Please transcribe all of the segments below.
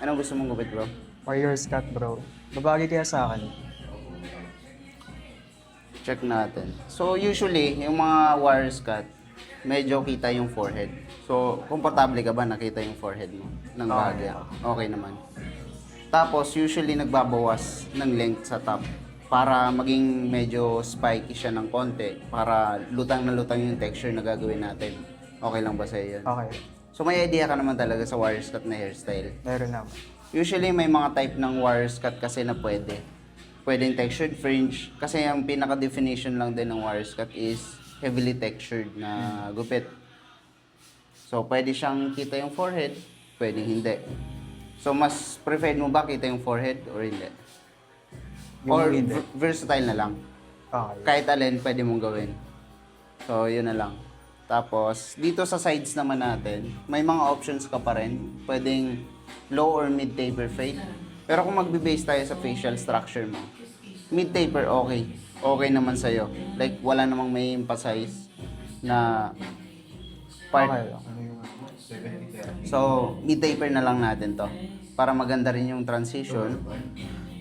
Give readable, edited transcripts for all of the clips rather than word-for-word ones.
Anong gusto mong gupit, bro? Warriors cut, bro. Babagi kaya sa akin. Check natin. So, usually, yung mga wires cut, medyo kita yung forehead. So, komportable ka ba nakita yung forehead mo ng bahagya? Okay naman. Tapos, usually, nagbabawas ng length sa top para maging medyo spiky siya ng konti para lutang na lutang yung texture na gagawin natin. Okay lang ba sa'yo yun? Okay. So, may idea ka naman talaga sa wires cut na hairstyle. Meron naman. Usually, may mga type ng wires cut kasi na pwede. Pwedeng textured fringe. Kasi ang pinaka-definition lang din ng wires cut is heavily textured na gupit. So, pwede siyang kita yung forehead, pwede hindi. So, mas preferred mo ba kita yung forehead or hindi? Or hindi. versatile na lang. Okay. Kahit alin, pwede mong gawin. So, yun na lang. Tapos, dito sa sides naman natin, may mga options ka pa rin. Pwedeng low or mid taper fade. Pero kung magbe-base tayo sa facial structure mo, mid taper okay. Okay naman sa'yo. Like, wala namang may emphasize na part. Okay. So, mid taper na lang natin to. Para maganda rin yung transition.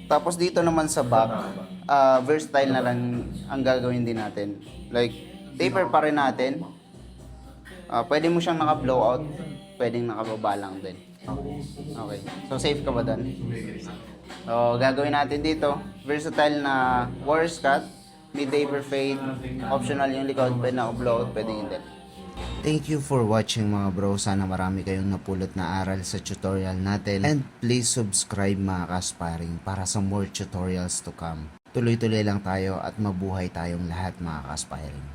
Tapos dito naman sa back, versatile na lang ang gagawin din natin. Like, taper pa rin natin. Pwede mo siyang naka-blowout, pwedeng nakababa lang din. Okay. So, safe ka ba doon? So, gagawin natin dito, versatile na wires cut, mid-taper fade, optional yung likod, pwede naka-blowout, pwede hindi. Thank you for watching mga bro. Sana marami kayong napulot na aral sa tutorial natin. And please subscribe mga ka-aspiring para sa more tutorials to come. Tuloy-tuloy lang tayo at mabuhay tayong lahat mga ka-aspiring.